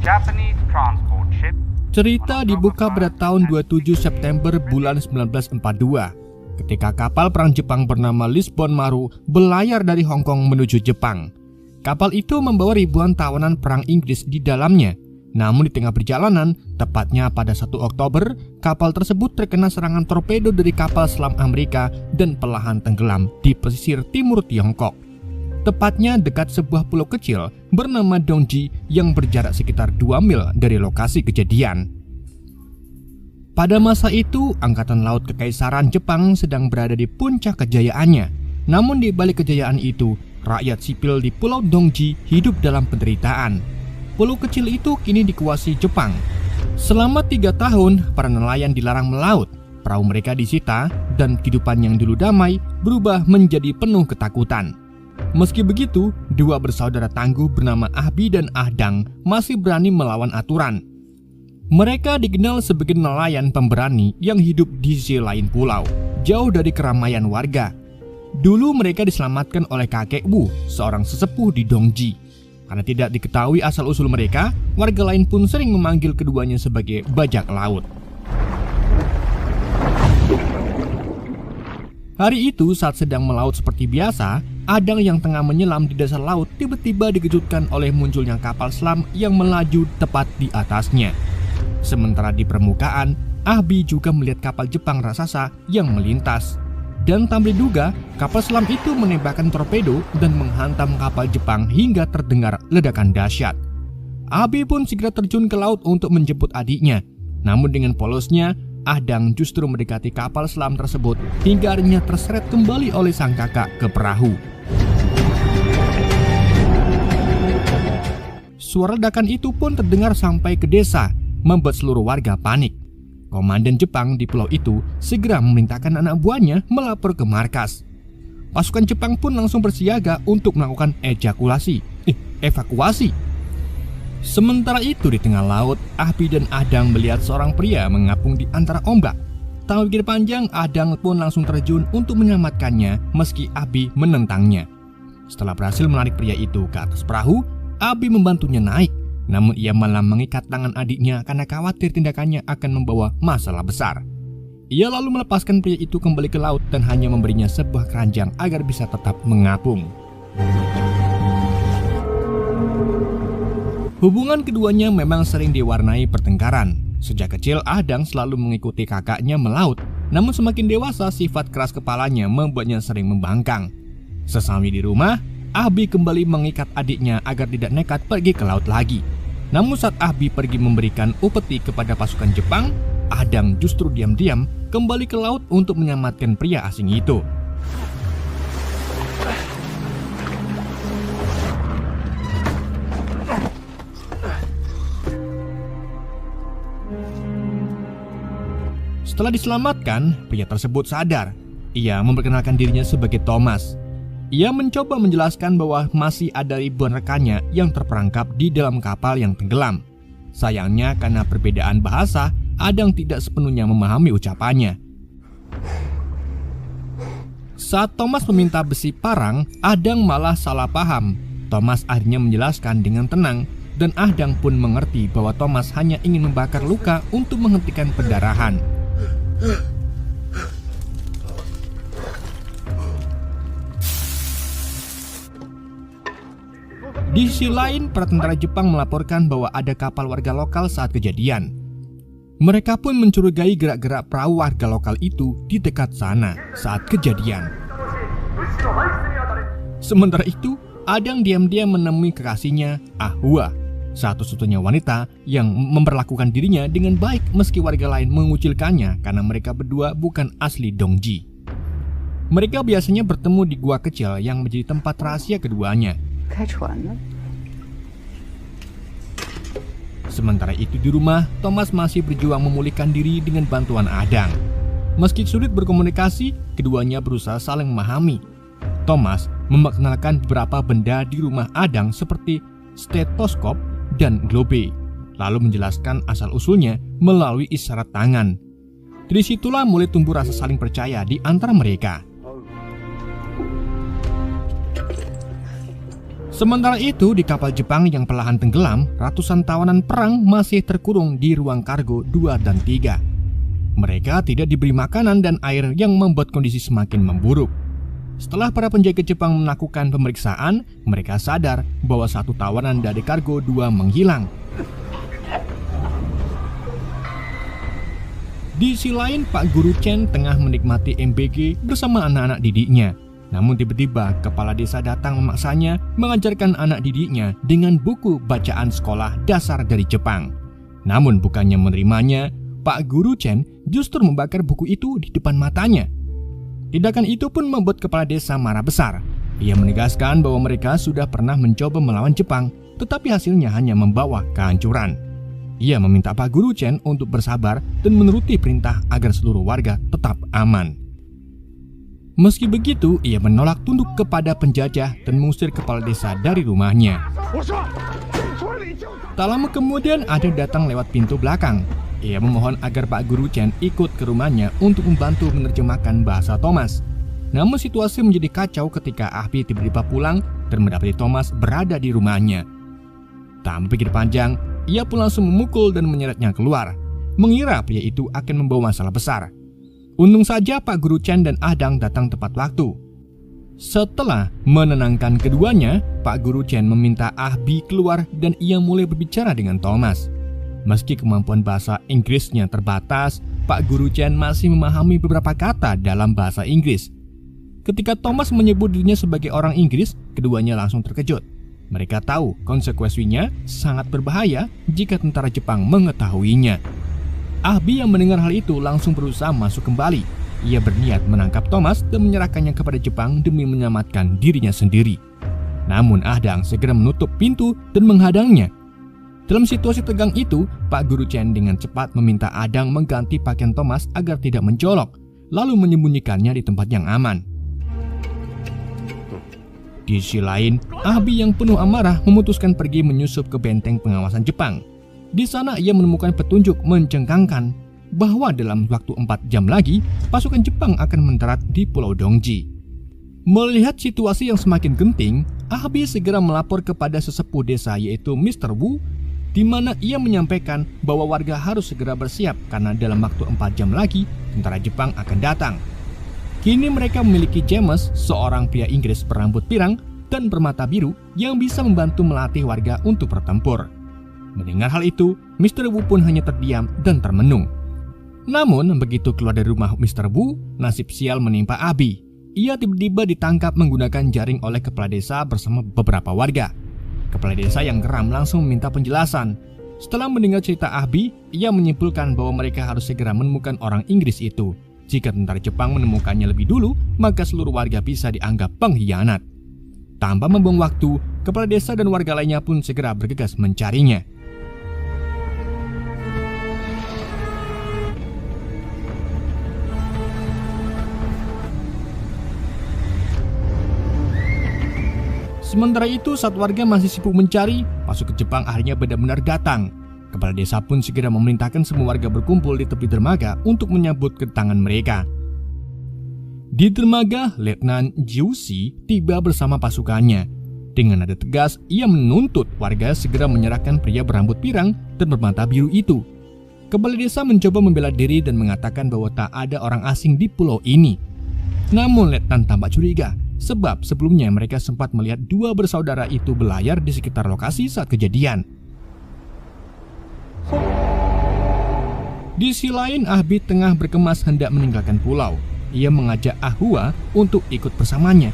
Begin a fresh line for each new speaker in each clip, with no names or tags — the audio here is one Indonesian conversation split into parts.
Japanese transport ship.
Cerita dibuka pada tahun 27 September bulan 1942 ketika kapal perang Jepang bernama Lisbon Maru berlayar dari Hong Kong menuju Jepang. Kapal itu membawa ribuan tawanan perang Inggris di dalamnya. Namun di tengah perjalanan, tepatnya pada 1 Oktober, kapal tersebut terkena serangan torpedo dari kapal selam Amerika dan perlahan tenggelam di pesisir timur Tiongkok. Tepatnya dekat sebuah pulau kecil bernama Dongji yang berjarak sekitar 2 mil dari lokasi kejadian. Pada masa itu, Angkatan Laut Kekaisaran Jepang sedang berada di puncak kejayaannya. Namun di balik kejayaan itu, rakyat sipil di Pulau Dongji hidup dalam penderitaan. Pulau kecil itu kini dikuasai Jepang. Selama 3 tahun, para nelayan dilarang melaut. Perahu mereka disita dan kehidupan yang dulu damai berubah menjadi penuh ketakutan. Meski begitu, 2 bersaudara tangguh bernama Ahbi dan Ahdang masih berani melawan aturan. Mereka dikenal sebagai nelayan pemberani yang hidup di sisi lain pulau, jauh dari keramaian warga. Dulu mereka diselamatkan oleh kakek Wu, seorang sesepuh di Dongji. Karena tidak diketahui asal-usul mereka, warga lain pun sering memanggil keduanya sebagai bajak laut. Hari itu saat sedang melaut seperti biasa, Adang yang tengah menyelam di dasar laut tiba-tiba dikejutkan oleh munculnya kapal selam yang melaju tepat di atasnya. Sementara di permukaan, Ahbi juga melihat kapal Jepang raksasa yang melintas. Dan tanpa diduga, kapal selam itu menembakkan torpedo dan menghantam kapal Jepang hingga terdengar ledakan dahsyat. Ahbi pun segera terjun ke laut untuk menjemput adiknya. Namun dengan polosnya, Ahdang justru mendekati kapal selam tersebut hingga akhirnya terseret kembali oleh sang kakak ke perahu. Suara ledakan itu pun terdengar sampai ke desa, membuat seluruh warga panik. Komandan Jepang di pulau itu segera memerintahkan anak buahnya melapor ke markas. Pasukan Jepang pun langsung bersiaga untuk melakukan evakuasi. Sementara itu di tengah laut, Ahbi dan Ahdang melihat seorang pria mengapung di antara ombak. Tak pikir panjang, Ahdang pun langsung terjun untuk menyelamatkannya meski Ahbi menentangnya. Setelah berhasil menarik pria itu ke atas perahu, Ahbi membantunya naik. Namun ia malah mengikat tangan adiknya karena khawatir tindakannya akan membawa masalah besar. Ia lalu melepaskan pria itu kembali ke laut dan hanya memberinya sebuah keranjang agar bisa tetap mengapung. Hubungan keduanya memang sering diwarnai pertengkaran. Sejak kecil Ahdang selalu mengikuti kakaknya melaut, namun semakin dewasa sifat keras kepalanya membuatnya sering membangkang. Sesampai di rumah, Ahbi kembali mengikat adiknya agar tidak nekat pergi ke laut lagi. Namun saat Ahbi pergi memberikan upeti kepada pasukan Jepang, Ahdang justru diam-diam kembali ke laut untuk menyelamatkan pria asing itu. Setelah diselamatkan, pria tersebut sadar. Ia memperkenalkan dirinya sebagai Thomas. Ia mencoba menjelaskan bahwa masih ada ribuan rekannya yang terperangkap di dalam kapal yang tenggelam. Sayangnya karena perbedaan bahasa, Ahdang tidak sepenuhnya memahami ucapannya. Saat Thomas meminta besi parang, Ahdang malah salah paham. Thomas akhirnya menjelaskan dengan tenang, dan Ahdang pun mengerti bahwa Thomas hanya ingin membakar luka untuk menghentikan pendarahan. Di sisi lain, para tentara Jepang melaporkan bahwa ada kapal warga lokal saat kejadian. Mereka pun mencurigai gerak-gerak perahu warga lokal itu di dekat sana saat kejadian. Sementara itu, Ahdang diam-diam menemui kekasihnya, Ahwa, satu-satunya wanita yang memperlakukan dirinya dengan baik meski warga lain mengucilkannya karena mereka berdua bukan asli Dongji. Mereka biasanya bertemu di gua kecil yang menjadi tempat rahasia keduanya. Sementara itu di rumah, Thomas masih berjuang memulihkan diri dengan bantuan Ahdang. Meski sulit berkomunikasi, keduanya berusaha saling memahami. Thomas memperkenalkan beberapa benda di rumah Ahdang seperti stetoskop dan globe, lalu menjelaskan asal-usulnya melalui isyarat tangan. Dari situlah mulai tumbuh rasa saling percaya di antara mereka. Sementara itu, di kapal Jepang yang perlahan tenggelam, ratusan tawanan perang masih terkurung di ruang kargo 2 dan 3. Mereka tidak diberi makanan dan air yang membuat kondisi semakin memburuk. Setelah para penjaga Jepang melakukan pemeriksaan, mereka sadar bahwa satu tawanan dari kargo 2 menghilang. Di sisi lain, Pak Guru Chen tengah menikmati MBG bersama anak-anak didiknya. Namun tiba-tiba kepala desa datang memaksanya mengajarkan anak didiknya dengan buku bacaan sekolah dasar dari Jepang. Namun bukannya menerimanya, Pak Guru Chen justru membakar buku itu di depan matanya. Tindakan itu pun membuat kepala desa marah besar. Ia menegaskan bahwa mereka sudah pernah mencoba melawan Jepang, tetapi hasilnya hanya membawa kehancuran. Ia meminta Pak Guru Chen untuk bersabar dan menuruti perintah agar seluruh warga tetap aman. Meski begitu, ia menolak tunduk kepada penjajah dan mengusir kepala desa dari rumahnya. Tak lama kemudian ada datang lewat pintu belakang. Ia memohon agar Pak Guru Chen ikut ke rumahnya untuk membantu menerjemahkan bahasa Thomas. Namun situasi menjadi kacau ketika Ahbi tiba-tiba pulang dan mendapati Thomas berada di rumahnya. Tanpa pikir panjang, ia pun langsung memukul dan menyeretnya keluar, mengira pria itu akan membawa masalah besar. Untung saja Pak Guru Chen dan Adang datang tepat waktu. Setelah menenangkan keduanya, Pak Guru Chen meminta Ahbi keluar dan ia mulai berbicara dengan Thomas. Meski kemampuan bahasa Inggrisnya terbatas, Pak Guru Chen masih memahami beberapa kata dalam bahasa Inggris. Ketika Thomas menyebut dirinya sebagai orang Inggris, keduanya langsung terkejut. Mereka tahu konsekuensinya sangat berbahaya jika tentara Jepang mengetahuinya. Ahbi yang mendengar hal itu langsung berusaha masuk kembali. Ia berniat menangkap Thomas dan menyerahkannya kepada Jepang demi menyelamatkan dirinya sendiri. Namun Adang segera menutup pintu dan menghadangnya. Dalam situasi tegang itu, Pak Guru Chen dengan cepat meminta Adang mengganti pakaian Thomas agar tidak mencolok, lalu menyembunyikannya di tempat yang aman. Di sisi lain, Ahbi yang penuh amarah memutuskan pergi menyusup ke benteng pengawasan Jepang. Di sana ia menemukan petunjuk mencengangkan bahwa dalam waktu 4 jam lagi, pasukan Jepang akan mendarat di Pulau Dongji. Melihat situasi yang semakin genting, Ahbi segera melapor kepada sesepuh desa yaitu Mr. Wu, di mana ia menyampaikan bahwa warga harus segera bersiap karena dalam waktu 4 jam lagi tentara Jepang akan datang. Kini mereka memiliki James, seorang pria Inggris berambut pirang dan bermata biru yang bisa membantu melatih warga untuk bertempur. Mendengar hal itu, Mr. Wu pun hanya terdiam dan termenung. Namun begitu keluar dari rumah Mr. Wu, nasib sial menimpa Ahbi. Ia tiba-tiba ditangkap menggunakan jaring oleh kepala desa bersama beberapa warga. Kepala desa yang geram langsung meminta penjelasan. Setelah mendengar cerita Ahbi, ia menyimpulkan bahwa mereka harus segera menemukan orang Inggris itu. Jika tentara Jepang menemukannya lebih dulu, maka seluruh warga bisa dianggap pengkhianat. Tanpa membuang waktu, kepala desa dan warga lainnya pun segera bergegas mencarinya. Sementara itu, saat warga masih sibuk mencari, pasukan Jepang akhirnya benar-benar datang. Kepala desa pun segera memerintahkan semua warga berkumpul di tepi dermaga untuk menyambut kedatangan mereka. Di dermaga, Letnan Jiushi tiba bersama pasukannya. Dengan nada tegas, ia menuntut warga segera menyerahkan pria berambut pirang dan bermata biru itu. Kepala desa mencoba membela diri dan mengatakan bahwa tak ada orang asing di pulau ini. Namun Letnan tampak curiga, sebab sebelumnya mereka sempat melihat dua bersaudara itu berlayar di sekitar lokasi saat kejadian. Di sisi lain, Ahbi tengah berkemas hendak meninggalkan pulau. Ia mengajak Ahua untuk ikut bersamanya.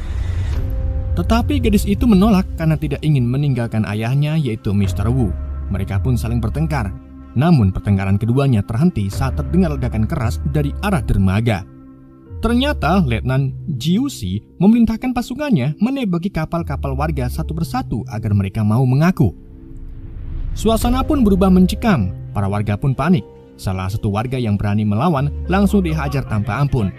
Tetapi gadis itu menolak karena tidak ingin meninggalkan ayahnya yaitu Mr. Wu. Mereka pun saling bertengkar. Namun pertengkaran keduanya terhenti saat terdengar ledakan keras dari arah dermaga. Ternyata Letnan Jiushi memerintahkan pasukannya menembaki kapal-kapal warga satu persatu agar mereka mau mengaku. Suasana pun berubah mencekam, para warga pun panik. Salah satu warga yang berani melawan langsung dihajar tanpa ampun.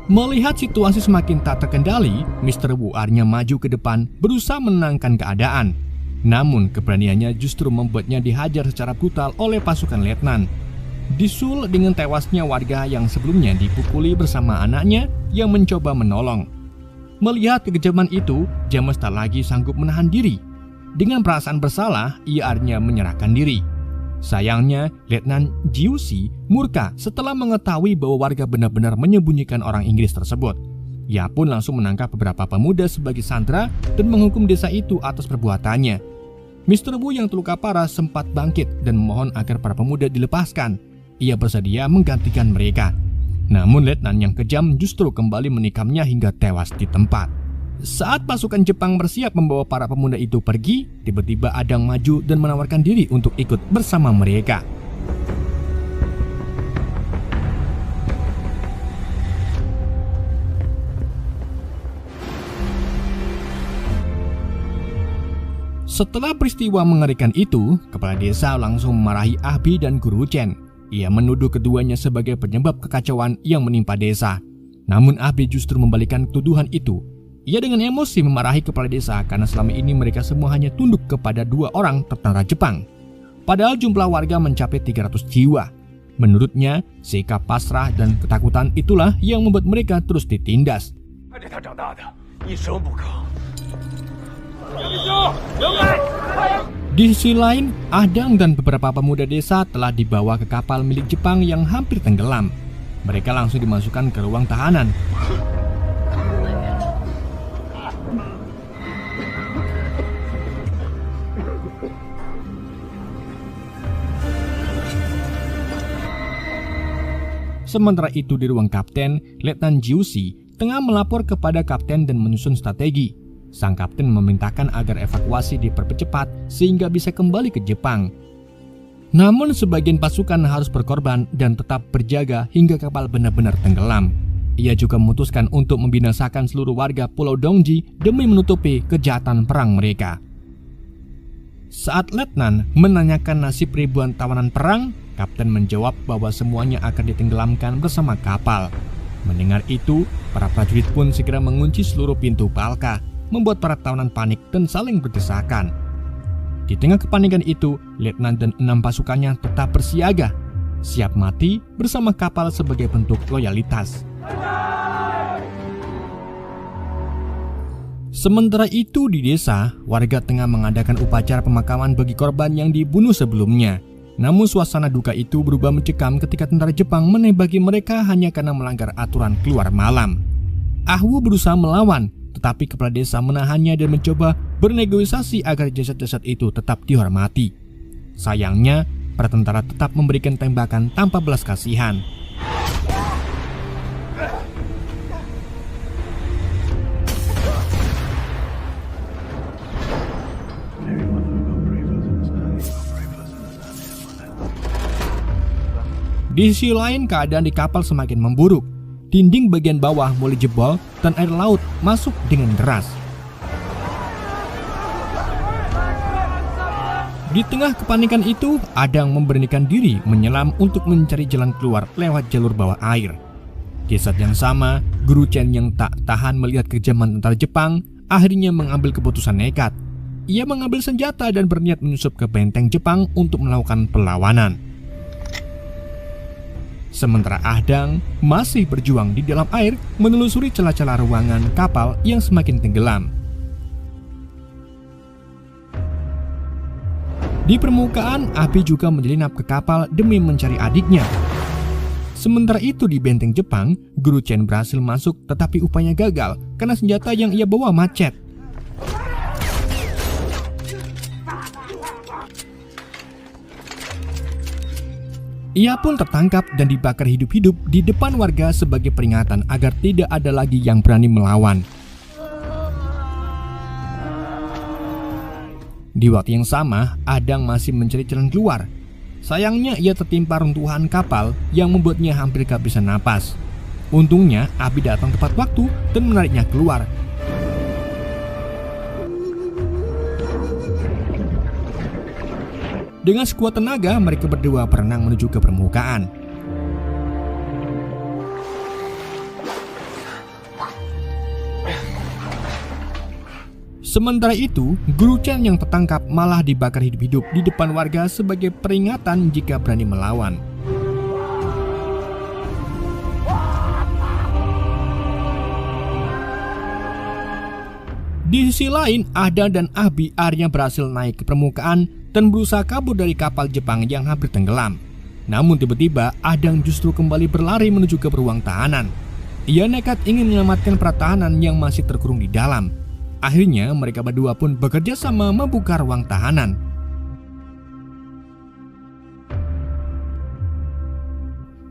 Melihat situasi semakin tak terkendali, Mr. Wu akhirnya maju ke depan berusaha menenangkan keadaan. Namun keberaniannya justru membuatnya dihajar secara brutal oleh pasukan letnan. Disul dengan tewasnya warga yang sebelumnya dipukuli bersama anaknya yang mencoba menolong. Melihat kekejaman itu, James tak lagi sanggup menahan diri. Dengan perasaan bersalah, ia akhirnya menyerahkan diri. Sayangnya, Letnan Jiusi murka setelah mengetahui bahwa warga benar-benar menyembunyikan orang Inggris tersebut. Ia pun langsung menangkap beberapa pemuda sebagai sandera dan menghukum desa itu atas perbuatannya. Mr. Wu yang terluka parah sempat bangkit dan memohon agar para pemuda dilepaskan. Ia bersedia menggantikan mereka. Namun letnan yang kejam justru kembali menikamnya hingga tewas di tempat. Saat pasukan Jepang bersiap membawa para pemuda itu pergi, tiba-tiba Adang maju dan menawarkan diri untuk ikut bersama mereka. Setelah peristiwa mengerikan itu, kepala desa langsung memarahi Ahbi dan Guru Chen. Ia menuduh keduanya sebagai penyebab kekacauan yang menimpa desa. Namun Ahbi justru membalikan tuduhan itu. Ia dengan emosi memarahi kepala desa karena selama ini mereka semua hanya tunduk kepada 2 orang tentara Jepang. Padahal jumlah warga mencapai 300 jiwa. Menurutnya, sikap pasrah dan ketakutan itulah yang membuat mereka terus ditindas. Di sisi lain, Adang dan beberapa pemuda desa telah dibawa ke kapal milik Jepang yang hampir tenggelam. Mereka langsung dimasukkan ke ruang tahanan. Sementara itu di ruang kapten, Letnan Jiusi tengah melapor kepada kapten dan menyusun strategi. Sang kapten memerintahkan agar evakuasi dipercepat sehingga bisa kembali ke Jepang. Namun sebagian pasukan harus berkorban dan tetap berjaga hingga kapal benar-benar tenggelam. Ia juga memutuskan untuk membinasakan seluruh warga Pulau Dongji demi menutupi kejahatan perang mereka. Saat letnan menanyakan nasib ribuan tawanan perang, kapten menjawab bahwa semuanya akan ditenggelamkan bersama kapal. Mendengar itu, para prajurit pun segera mengunci seluruh pintu Palka, membuat para tawanan panik dan saling berdesakan. Di tengah kepanikan itu, letnan dan 6 pasukannya tetap bersiaga, siap mati bersama kapal sebagai bentuk loyalitas. Sementara itu di desa, warga tengah mengadakan upacara pemakaman bagi korban yang dibunuh sebelumnya. Namun suasana duka itu berubah mencekam ketika tentara Jepang menembaki mereka hanya karena melanggar aturan keluar malam. Ahwu berusaha melawan, tetapi kepala desa menahannya dan mencoba bernegosiasi agar jasad-jasad itu tetap dihormati. Sayangnya, para tentara tetap memberikan tembakan tanpa belas kasihan. Di sisi lain, keadaan di kapal semakin memburuk. Dinding bagian bawah mulai jebol dan air laut masuk dengan deras. Di tengah kepanikan itu, Adang memberanikan diri menyelam untuk mencari jalan keluar lewat jalur bawah air. Di saat yang sama, Guru Chen yang tak tahan melihat kejaman tentara Jepang akhirnya mengambil keputusan nekat. Ia mengambil senjata dan berniat menyusup ke benteng Jepang untuk melakukan perlawanan. Sementara Ahdang masih berjuang di dalam air menelusuri celah-celah ruangan kapal yang semakin tenggelam. Di permukaan, Abi juga menyelinap ke kapal demi mencari adiknya. Sementara itu di benteng Jepang, Guru Chen berhasil masuk tetapi upayanya gagal karena senjata yang ia bawa macet. Ia pun tertangkap dan dibakar hidup-hidup di depan warga sebagai peringatan agar tidak ada lagi yang berani melawan. Di waktu yang sama, Adang masih mencari jalan keluar. Sayangnya ia tertimpa runtuhan kapal yang membuatnya hampir kehabisan napas. Untungnya, Abi datang tepat waktu dan menariknya keluar. Dengan sekuat tenaga, mereka berdua berenang menuju ke permukaan. Sementara itu, Guru Chen yang tertangkap malah dibakar hidup-hidup di depan warga sebagai peringatan jika berani melawan. Di sisi lain, Ada dan Abi akhirnya berhasil naik ke permukaan dan berusaha kabur dari kapal Jepang yang hampir tenggelam. Namun tiba-tiba Adang justru kembali berlari menuju ke ruang tahanan. Ia nekat ingin menyelamatkan para tahanan yang masih terkurung di dalam. Akhirnya mereka berdua pun bekerja sama membuka ruang tahanan.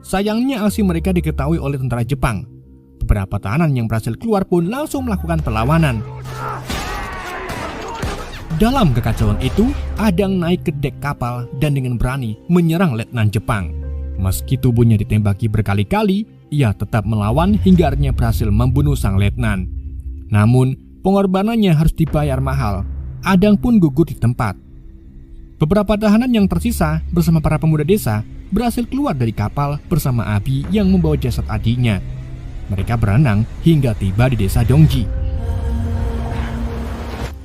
Sayangnya aksi mereka diketahui oleh tentara Jepang. Beberapa tahanan yang berhasil keluar pun langsung melakukan perlawanan. Dalam kekacauan itu, Adang naik ke dek kapal dan dengan berani menyerang letnan Jepang. Meski tubuhnya ditembaki berkali-kali, ia tetap melawan hingga akhirnya berhasil membunuh sang letnan. Namun, pengorbanannya harus dibayar mahal. Adang pun gugur di tempat. Beberapa tahanan yang tersisa bersama para pemuda desa berhasil keluar dari kapal bersama Abi yang membawa jasad adiknya. Mereka berenang hingga tiba di desa Dongji.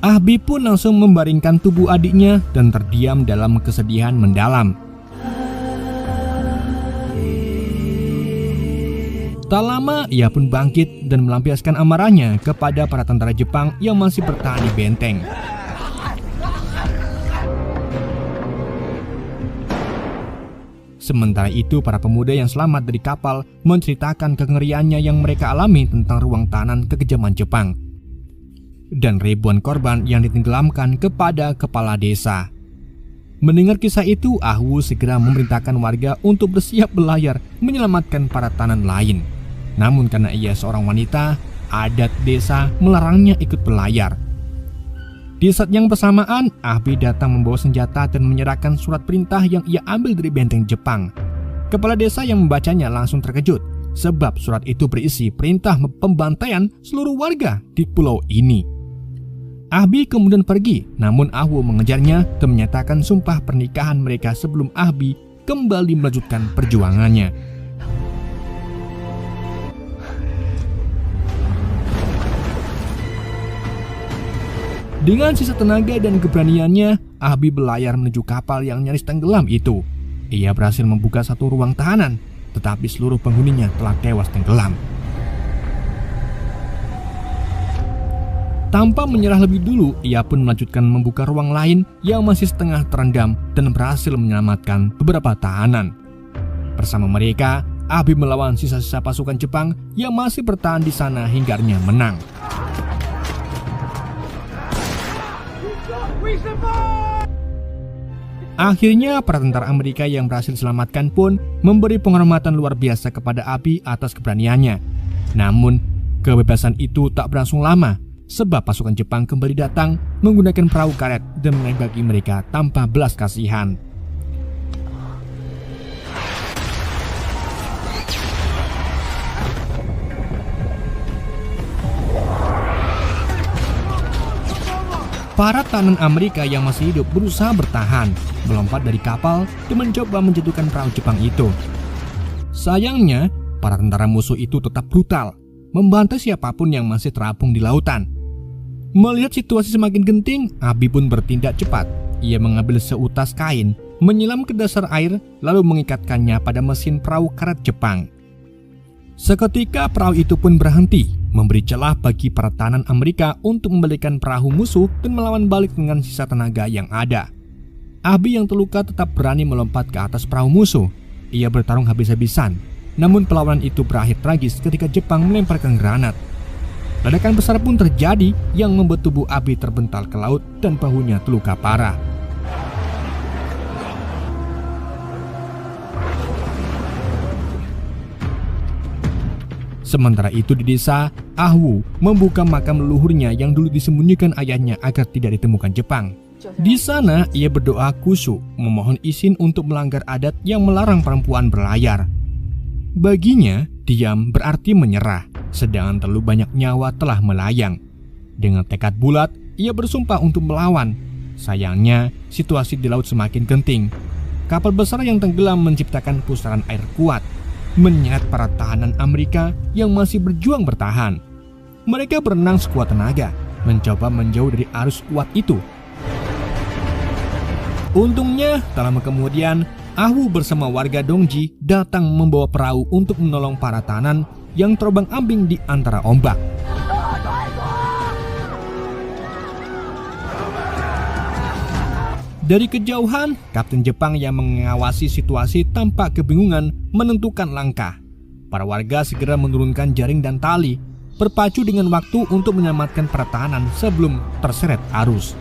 Abi pun langsung membaringkan tubuh adiknya dan terdiam dalam kesedihan mendalam. Tak lama ia pun bangkit dan melampiaskan amarahnya kepada para tentara Jepang yang masih bertahan di benteng. Sementara itu, para pemuda yang selamat dari kapal menceritakan kengeriannya yang mereka alami tentang ruang tahanan kekejaman Jepang dan ribuan korban yang ditenggelamkan kepada kepala desa. Mendengar kisah itu, Ahwu segera memerintahkan warga untuk bersiap berlayar menyelamatkan para tahanan lain. Namun karena ia seorang wanita, adat desa melarangnya ikut berlayar. Di saat yang bersamaan, Abi datang membawa senjata dan menyerahkan surat perintah yang ia ambil dari benteng Jepang. Kepala desa yang membacanya langsung terkejut, sebab surat itu berisi perintah pembantaian seluruh warga di pulau ini. Abi kemudian pergi, namun Ahwu mengejarnya dan menyatakan sumpah pernikahan mereka sebelum Abi kembali melanjutkan perjuangannya. Dengan sisa tenaga dan keberaniannya, Abi berlayar menuju kapal yang nyaris tenggelam itu. Ia berhasil membuka satu ruang tahanan, tetapi seluruh penghuninya telah tewas tenggelam. Tanpa menyerah lebih dulu, ia pun melanjutkan membuka ruang lain yang masih setengah terendam dan berhasil menyelamatkan beberapa tahanan. Bersama mereka, Abi melawan sisa-sisa pasukan Jepang yang masih bertahan di sana hingga akhirnya menang. Akhirnya para tentara Amerika yang berhasil diselamatkan pun memberi penghormatan luar biasa kepada Abi atas keberaniannya. Namun kebebasan itu tak berlangsung lama, sebab pasukan Jepang kembali datang menggunakan perahu karet dan menembaki mereka tanpa belas kasihan. Para tahanan Amerika yang masih hidup berusaha bertahan, melompat dari kapal dan mencoba menjatuhkan perahu Jepang itu. Sayangnya, para tentara musuh itu tetap brutal, membantai siapapun yang masih terapung di lautan. Melihat situasi semakin genting, Abi pun bertindak cepat. Ia mengambil seutas kain, menyelam ke dasar air, lalu mengikatkannya pada mesin perahu karet Jepang. Seketika perahu itu pun berhenti, memberi celah bagi para tahanan Amerika untuk membalikkan perahu musuh dan melawan balik dengan sisa tenaga yang ada. Abi yang terluka tetap berani melompat ke atas perahu musuh. Ia bertarung habis-habisan, namun perlawanan itu berakhir tragis ketika Jepang melemparkan granat. Ledakan besar pun terjadi yang membuat tubuh Abi terbental ke laut dan bahunya terluka parah. Sementara itu di desa, Ahwu membuka makam leluhurnya yang dulu disembunyikan ayahnya agar tidak ditemukan Jepang. Di sana ia berdoa khusyuk, memohon izin untuk melanggar adat yang melarang perempuan berlayar. Baginya, diam berarti menyerah, sedangkan terlalu banyak nyawa telah melayang. Dengan tekad bulat, ia bersumpah untuk melawan. Sayangnya, situasi di laut semakin genting. Kapal besar yang tenggelam menciptakan pusaran air kuat, menyeret para tahanan Amerika yang masih berjuang bertahan. Mereka berenang sekuat tenaga, mencoba menjauh dari arus kuat itu. Untungnya, tak lama kemudian, Ahwu bersama warga Dongji datang membawa perahu untuk menolong para tahanan yang terombang-ambing di antara ombak. Dari kejauhan, Kapten Jepang yang mengawasi situasi tampak kebingungan menentukan langkah. Para warga segera menurunkan jaring dan tali, berpacu dengan waktu untuk menyelamatkan pertahanan sebelum terseret arus.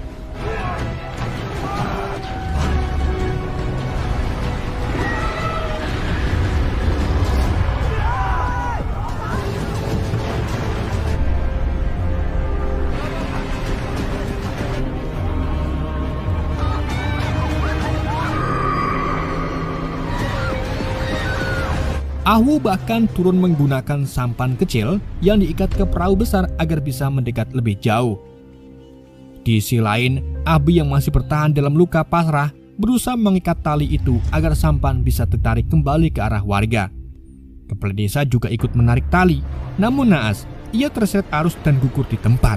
Ahu bahkan turun menggunakan sampan kecil yang diikat ke perahu besar agar bisa mendekat lebih jauh. Di sisi lain, Abi yang masih bertahan dalam luka pasrah berusaha mengikat tali itu agar sampan bisa tertarik kembali ke arah warga. Kepala desa juga ikut menarik tali, namun naas, ia terseret arus dan gugur di tempat.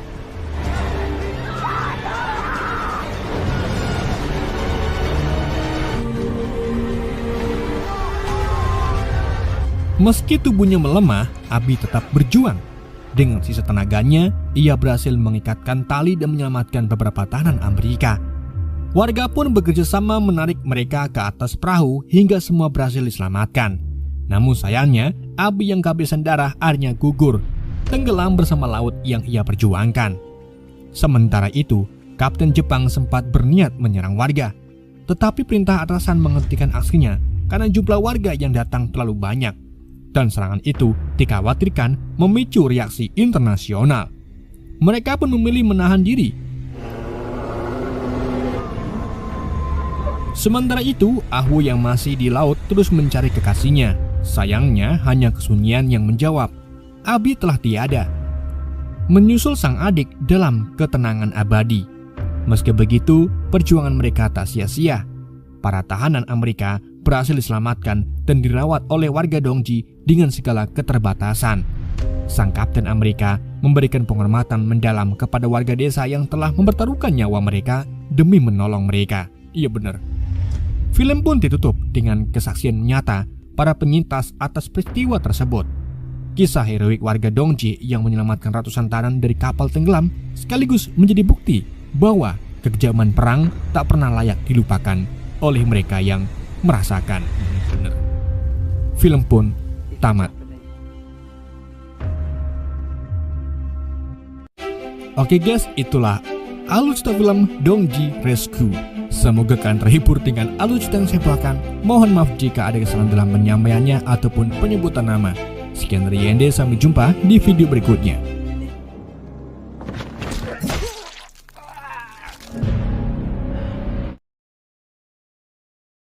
Meski tubuhnya melemah, Abi tetap berjuang. Dengan sisa tenaganya, ia berhasil mengikatkan tali dan menyelamatkan beberapa tahanan Amerika. Warga pun bekerja sama menarik mereka ke atas perahu hingga semua berhasil diselamatkan. Namun sayangnya, Abi yang kehabisan darah akhirnya gugur, tenggelam bersama laut yang ia perjuangkan. Sementara itu, Kapten Jepang sempat berniat menyerang warga. Tetapi perintah atasan menghentikan aksinya karena jumlah warga yang datang terlalu banyak. Dan serangan itu dikhawatirkan memicu reaksi internasional. Mereka pun memilih menahan diri. Sementara itu, Ahu yang masih di laut terus mencari kekasihnya. Sayangnya hanya kesunyian yang menjawab, Abi telah tiada. Menyusul sang adik dalam ketenangan abadi. Meski begitu, perjuangan mereka tak sia-sia. Para tahanan Amerika berhasil diselamatkan dan dirawat oleh warga Dongji dengan segala keterbatasan. Sang Kapten Amerika memberikan penghormatan mendalam kepada warga desa yang telah mempertaruhkan nyawa mereka demi menolong mereka. Iya benar. Film pun ditutup dengan kesaksian nyata para penyintas atas peristiwa tersebut. Kisah heroik warga Dongji yang menyelamatkan ratusan tahanan dari kapal tenggelam sekaligus menjadi bukti bahwa kekejaman perang tak pernah layak dilupakan oleh mereka yang merasakan. Bener. Film pun tamat. Oke guys, itulah alur cerita film Dongji Rescue. Semoga kalian terhibur dengan alur cerita yang saya bawakan. Mohon maaf jika ada kesalahan dalam penyampaiannya ataupun penyebutan nama. Sekian dari Yende, sampai jumpa di video berikutnya.